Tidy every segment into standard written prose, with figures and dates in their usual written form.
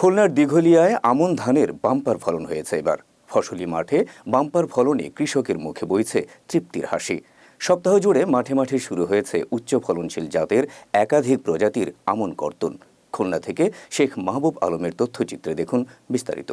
খুলনার দিঘলিয়ায় আমন ধানের বাম্পার ফলন হয়েছে এবার। ফসলি মাঠে বাম্পার ফলনে কৃষকের মুখে বইছে তৃপ্তির হাসি। সপ্তাহ জুড়ে মাঠে মাঠে শুরু হয়েছে উচ্চ ফলনশীল জাতের একাধিক প্রজাতির আমন কর্তন। খুলনা থেকে শেখ মাহবুব আলমের তথ্যচিত্রে দেখুন বিস্তারিত।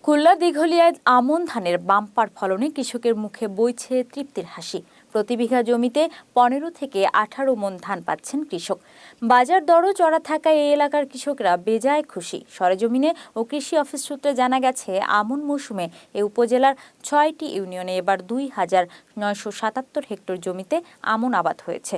খুলনা দিঘলিয়ায় আমন ধানের বাম্পার ফলনে কৃষকের মুখে বইছে তৃপ্তির হাসি। প্রতি বিঘা জমিতে 15 থেকে 18 মণ ধান পাচ্ছেন কৃষক। বাজার দরও চড়া থাকায় এই এলাকার কৃষকরা বেজায় খুশি। সরেজমিনে ও কৃষি অফিস সূত্রে জানা গেছে, আমন মৌসুমে এই উপজেলার 6টি ইউনিয়নে এবার 2977 হেক্টর জমিতে আমন আবাদ হয়েছে।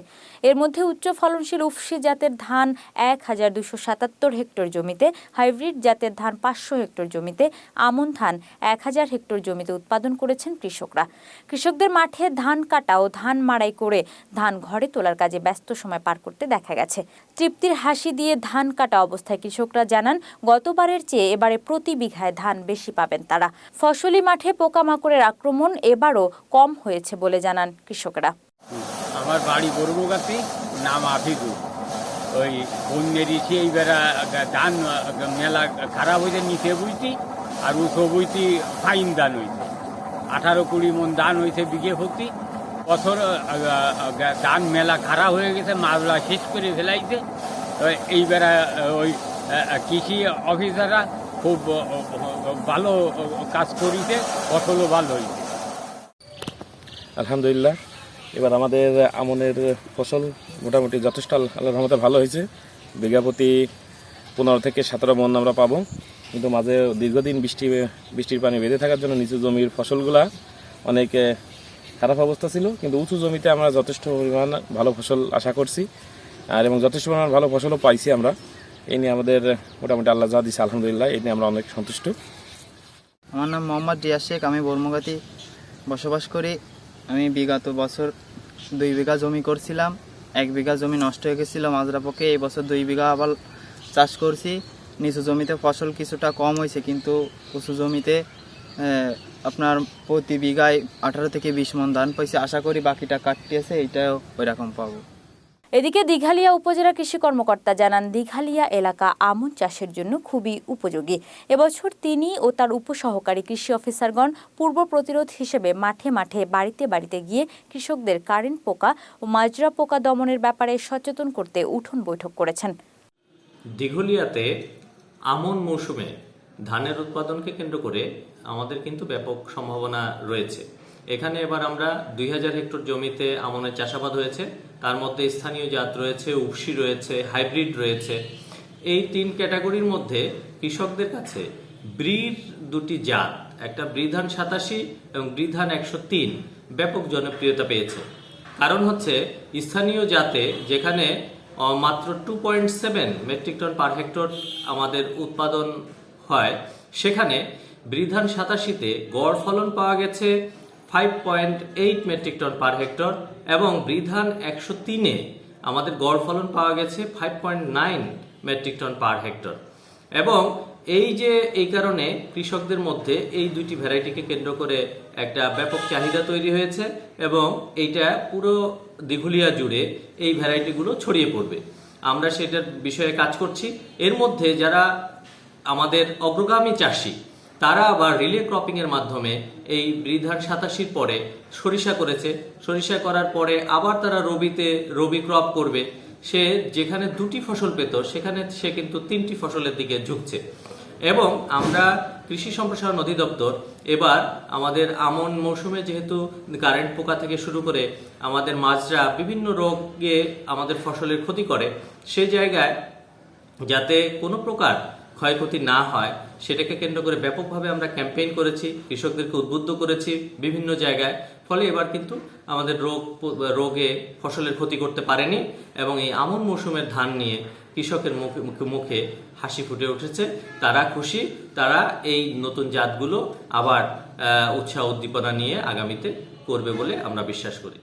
এর মধ্যে উচ্চ ফলনশীল উফশি জাতের ধান 1277 হেক্টর জমিতে, হাইব্রিড জাতের ধান 500 হেক্টর জমিতে, আমন ধান 1000 হেক্টর জমিতে উৎপাদন করেছেন কৃষকরা। কৃষকদের মাঠে ধান কাটা ও ধান মাড়াই করে ধান ঘরে তোলার কাজে ব্যস্ত সময় পার করতে দেখা গেছে। তৃপ্তির হাসি দিয়ে ধান কাটা অবস্থায় কৃষকরা জানান, গতবারের চেয়ে এবারে প্রতি বিঘায় ধান বেশি পাবেন তারা। ফসলি মাঠে পোকামাকড়ের আক্রমণ এবারও কম হয়েছে বলে জানান কৃষকরা। আমার বাড়ি বড়গাছি, নাম আফিকুর। ওই বন্যেরিছি এইবার ধান মেলা খারাপ হয়েছে, নিচে বুঝতি আর উঁচু বুঝতি ফাইন ধান হয়েছে। 18-20 মণ ধান হয়েছে বিঘে ভর্তি। বছর ধান মেলা খারাপ হয়ে গেছে, মাছলা শেষ করে ফেলাইছে। এইবার ওই কৃষি অফিসাররা খুব ভালো কাজ করিছে, ফসলও ভালো হয়েছে। আলহামদুলিল্লাহ, এবার আমাদের আমনের ফসল মোটামুটি যথেষ্ট আল্লাহর রহমতে ভালো হয়েছে। বিঘা প্রতি 15 থেকে 17 মণ আমরা পাবো। কিন্তু মাঝে দীর্ঘদিন বৃষ্টির পানি বেঁধে থাকার জন্য নিচু জমির ফসলগুলা অনেক খারাপ অবস্থা ছিল, কিন্তু উঁচু জমিতে আমরা যথেষ্ট পরিমাণ ভালো ফসল আশা করছি এবং যথেষ্ট পরিমাণ ভালো ফসলও পাইছি আমরা। এই নিয়ে আমাদের মোটামুটি আল্লাহ যা দিচ্ছে আলহামদুলিল্লাহ, এই নিয়ে আমরা অনেক সন্তুষ্ট। আমার নাম মোহাম্মদ রিয়াজ শেখ, আমি বর্মগাতি বসবাস করি। আমি বিগত বছর 2 বিঘা জমি করছিলাম, 1 বিঘা জমি নষ্ট হয়ে গেছিল মাজরা পোকে। এই বছর 2 বিঘা আবার চাষ করছি। নিচু জমিতে ফসল কিছুটা কম হয়েছে, কিন্তু উঁচু জমিতে আপনার প্রতি বিঘায় 18 থেকে 20 মণ ধান পাইছে। আশা করি বাকিটা কাটতেছে, এইটাও ওই রকম পাবো। এদিকে দিঘালিয়া উপজেলা কৃষি কর্মকর্তা জানান, দিঘালিয়া এলাকা আমন চাষের জন্য খুবই উপযোগী। এবছর তিনি ও তার উপসহকারী কৃষি অফিসারগণ পূর্ব প্রতিরোধ হিসেবে মাঠে মাঠে বাড়িতে বাড়িতে গিয়ে কৃষকদের কারেন্ট পোকা ও মাজরা পোকা দমনের ব্যাপারে সচেতন করতে উঠোন বৈঠক করেছেন। দিঘলিয়াতে আমন মৌসুমে ধানের উৎপাদনকে কেন্দ্র করে আমাদের কিন্তু ব্যাপক সম্ভাবনা রয়েছে। এখানে এবার আমরা 2000 হেক্টর জমিতে আমনের চাষাবাদ হয়েছে। তার মধ্যে স্থানীয় জাত রয়েছে, উফশি রয়েছে, হাইব্রিড রয়েছে। এই 3 ক্যাটাগরির মধ্যে কৃষকদের কাছে ব্রির 2টি জাত, একটা ব্রিধান 87 এবং ব্রিধান 103 ব্যাপক জনপ্রিয়তা পেয়েছে। কারণ হচ্ছে স্থানীয় জাতে যেখানে মাত্র 2.7 মেট্রিক টন পার হেক্টর আমাদের উৎপাদন হয়, সেখানে ব্রিধান 87-তে গড় ফলন পাওয়া গেছে 5.8 মেট্রিক টন পার হেক্টর এবং ব্রিধান 103-এ আমাদের গড় ফলন পাওয়া গেছে 5.9 মেট্রিক টন পার হেক্টর। এবং এই কারণে কৃষকদের মধ্যে এই 2টি ভ্যারাইটিকে কেন্দ্র করে একটা ব্যাপক চাহিদা তৈরি হয়েছে এবং এইটা পুরো দিঘলিয়া জুড়ে এই ভ্যারাইটিগুলো ছড়িয়ে পড়বে। আমরা সেটার বিষয়ে কাজ করছি। এর মধ্যে যারা আমাদের অগ্রগামী চাষি, তারা আবার রিলে ক্রপিং এর মাধ্যমে এই ব্রিধান 87-র পরে সরিষা করেছে। সরিষা করার পরে আবার তারা রবি ক্রপ করবে। সে যেখানে 2টি ফসল পেত, সেখানে সে কিন্তু 3টি ফসলের দিকে ঝুঁকছে। এবং আমরা কৃষি সম্প্রসারণ অধিদপ্তর এবার আমাদের আমন মৌসুমে যেহেতু কারেন্ট পোকা থেকে শুরু করে আমাদের মাজরা বিভিন্ন রোগে আমাদের ফসলের ক্ষতি করে, সে জায়গায় যাতে কোনো প্রকার ক্ষয়ক্ষতি না হয় সেটাকে কেন্দ্র করে ব্যাপকভাবে আমরা ক্যাম্পেইন করেছি, কৃষকদেরকে উদ্বুদ্ধ করেছি বিভিন্ন জায়গায়। ফলে এবার কিন্তু আমাদের রোগে ফসলের ক্ষতি করতে পারেনি এবং এই আমন মৌসুমের ধান নিয়ে কৃষকের মুখে হাসি ফুটে উঠেছে। তারা খুশি, তারা এই নতুন জাতগুলো আবার উৎসাহ উদ্দীপনা নিয়ে আগামীতে করবে বলে আমরা বিশ্বাস করি।